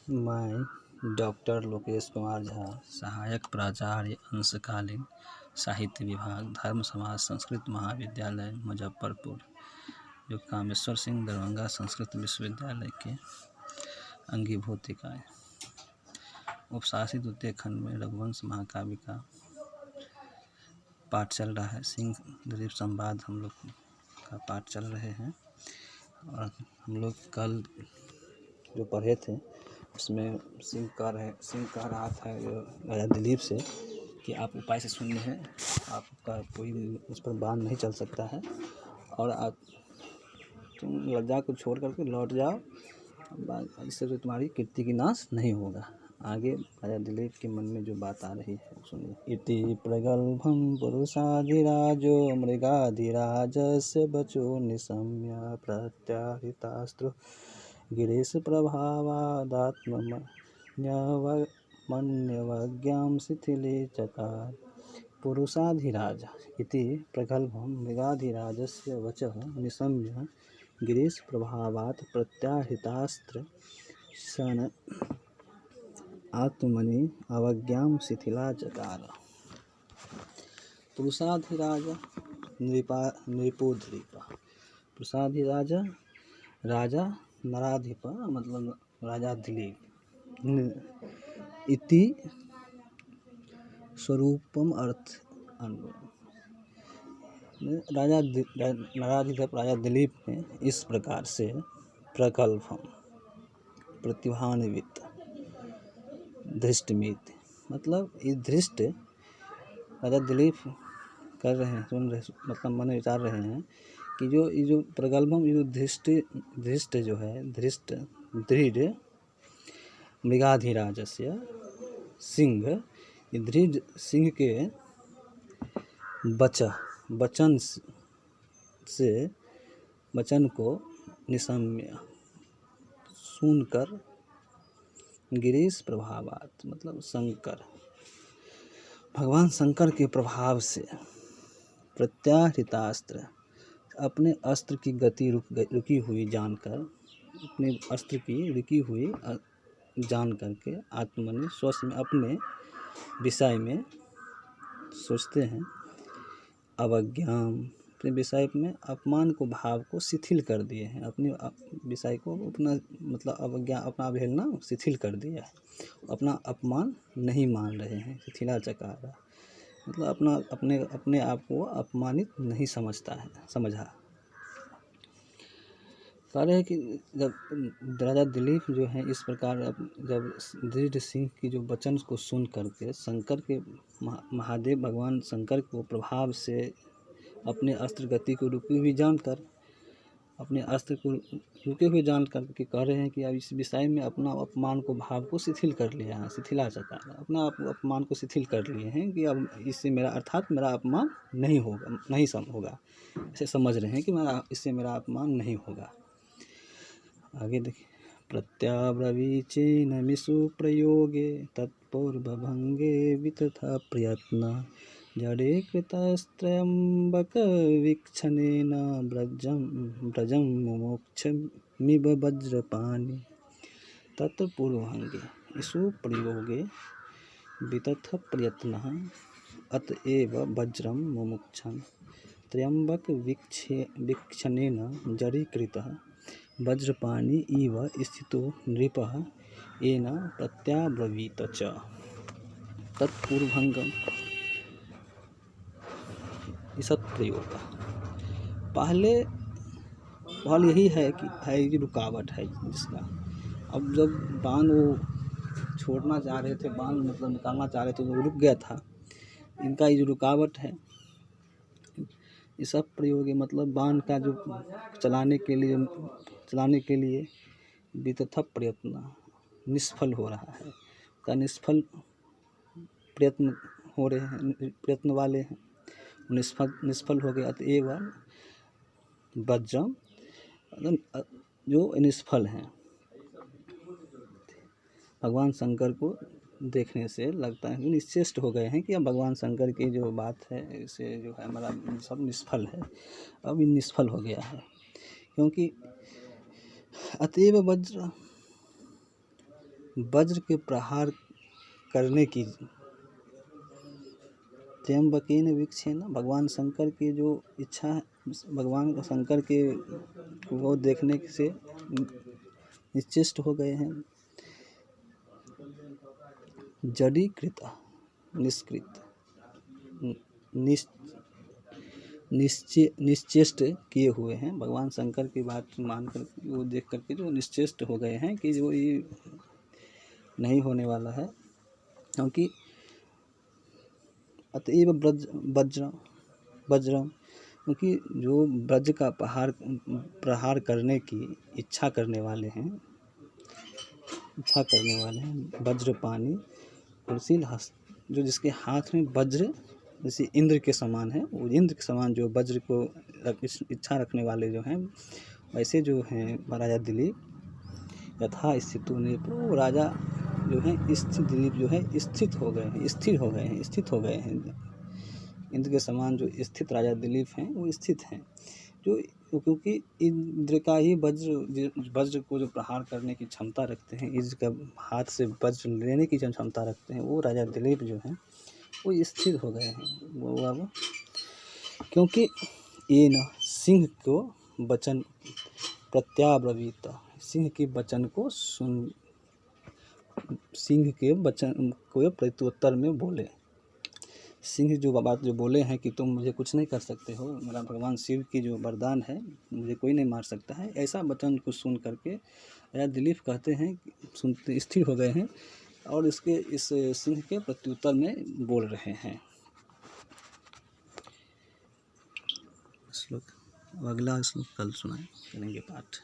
मैं डॉक्टर लोकेश कुमार झा, सहायक प्राचार्य अंशकालीन साहित्य विभाग, धर्म समाज संस्कृत महाविद्यालय मुजफ्फरपुर, जो कामेश्वर सिंह दरभंगा संस्कृत विश्वविद्यालय के अंगीभूत इकाई उपशासी द्वितीय खंड में रघुवंश महाकाव्य का पाठ चल रहा है। सिंह दिलीप संवाद हम लोग का पाठ चल रहे हैं और हम लोग कल जो पढ़े थे उसमें सिंह कह रहा था राजा दिलीप से कि आप उपाय से शून्य हैं, आपका कोई उस पर बाण नहीं चल सकता है और आप तुम लज्जा को छोड़ करके लौट जाओ, इससे तो तुम्हारी कीर्ति की नाश नहीं होगा। आगे राजा दिलीप के मन में जो बात आ रही है सुनिए। इति प्रगल्भं पुरुषाधिराजो मृगाधिराजस्य वचो निशम्य प्रत्याहितास्त्रु गिरीश प्रभावादात्मन्यवज्ञां शिथिले चकार। पुरुषाधिराज इति प्रगल्भं मृगाधिराजस्य वचः निशम्य गिरीश प्रभावात् प्रत्याहितास्त्र सन आत्मनि अवज्ञां शिथिला चकार। पुरुषाधिराज नृपोधृप। पुरुषाधिराज राजा नराधिप मतलब राजा दिलीप। इति स्वरूपम अर्थ राजा नराधिप राजा दिलीप ने इस प्रकार से प्रकल्भम प्रतिभान्वित धृष्टमित मतलब ये धृष्ट राजा दिलीप कर रहे हैं, सुन रहे मतलब मन में विचार रहे हैं कि ये जो प्रगल्भम ये जो धृष्ट जो है दृढ़ मृगाधिराजस्य सिंह, ये दृढ़ सिंह के वचन को निशम्य सुनकर गिरीश प्रभावात मतलब शंकर भगवान शंकर के प्रभाव से प्रत्याहितास्त्र अपने अस्त्र की गति रुकी हुई जानकर अपने अस्त्र की रुकी हुई जान करके आत्मनि स्वस्य में अपने विषय में सोचते हैं। अवज्ञाम अपने विषय में अपमान को भाव को शिथिल कर दिए हैं, अपने विषय को अपना मतलब अवज्ञा अपना अवहेलना शिथिल कर दिया है, अपना अपमान नहीं मान रहे हैं। शिथिला चकारा मतलब अपने आप को अपमानित नहीं समझा। कह रहे हैं कि जब राजा दिलीप जो है इस प्रकार जब दृढ़ सिंह की जो वचन को सुन करके शंकर के महादेव भगवान शंकर को प्रभाव से अपने अस्त्र गति को रुकी हुई जानकर के कह रहे हैं कि अब इस विषय में अपना अपमान को भाव को शिथिल कर लिया है। शिथिला चकार अपना अपमान को शिथिल कर लिए हैं कि अब इससे मेरा अर्थात मेरा अपमान नहीं होगा, ऐसे समझ रहे हैं कि इससे मेरा अपमान नहीं होगा। आगे देखिए। प्रत्याब्रवीचेन मिषु प्रयोगे तत्पूर्वभंगे वितथा प्रयत्न जडे कृतस्त्रयम्बकवीक्षणेन व्रजं मुमुक्षमिव वज्रपाणि। तत्र पूर्वभंगे इषु प्रयोगे वितथ प्रयत्नः अतएव वज्रं मुमुक्षं त्र्यम्बकवीक्षणेन जडीकृतः वज्रपाणि इव स्थितो नृपः येन प्रत्याब्रवीत च। तत्पूर्वभंगम ईसत प्रयोग पहले यही है कि ये रुकावट है जिसका। अब जब बाण वो छोड़ना चाह रहे थे, बाण मतलब निकालना चाह रहे थे तो रुक गया था। इनका ये जो रुकावट है ये सब प्रयोग है मतलब बाण का जो चलाने के लिए वितथ प्रयत्न निष्फल हो रहा है, का निष्फल प्रयत्न हो रहे हैं, प्रयत्न वाले हैं, निष्फल हो गया। अतएव वज्रम जो निष्फल हैं भगवान शंकर को देखने से लगता है कि निश्चेष्ट हो गए हैं कि अब भगवान शंकर की जो बात है इसे जो है हमारा सब निष्फल है, अब ये निष्फल हो गया है। क्योंकि अतएव वज्र वज्र के प्रहार करने की त्र्यंबकेन वीक्षेन, भगवान शंकर की जो इच्छा है, भगवान शंकर के वो देखने से निश्चिष्ट हो गए हैं। जडीकृत निष्कृत निश्चेष्ट किए हुए हैं। भगवान शंकर की बात मानकर वो देख करके जो निश्चेष्ट हो गए हैं कि जो ये नहीं होने वाला है, क्योंकि अतएव वज्रम, क्योंकि जो ब्रज का प्रहार करने की इच्छा करने वाले हैं, वज्रपानी कुर्सिल हस्त, जो जिसके हाथ में वज्र जैसे इंद्र के समान है, वो इंद्र के समान जो वज्र को इच्छा रखने वाले जो हैं, वैसे जो हैं राजा दिलीप यथा स्थितु ने, वो राजा जो है दिलीप जो है स्थिर हो गए हैं। इंद्र के समान जो स्थित राजा दिलीप हैं वो स्थित हैं, जो क्योंकि इंद्र का ही वज्र को जो प्रहार करने की क्षमता रखते हैं, इंद्र का हाथ से वज्र लेने की जो क्षमता रखते हैं, वो राजा दिलीप जो हैं वो स्थिर हो गए हैं। वो अब क्योंकि ये न सिंह को वचन प्रत्याब्रवीत, सिंह के वचन को प्रत्युत्तर में बोले। सिंह जो बात जो बोले हैं कि तुम मुझे कुछ नहीं कर सकते हो, मेरा भगवान शिव की जो वरदान है, मुझे कोई नहीं मार सकता है, ऐसा वचन को सुन करके राजा दिलीप कहते हैं, सुनते स्थिर हो गए हैं और इस सिंह के प्रत्युत्तर में बोल रहे हैं। श्लोक, अगला श्लोक कल सुनाएं, करेंगे पाठ।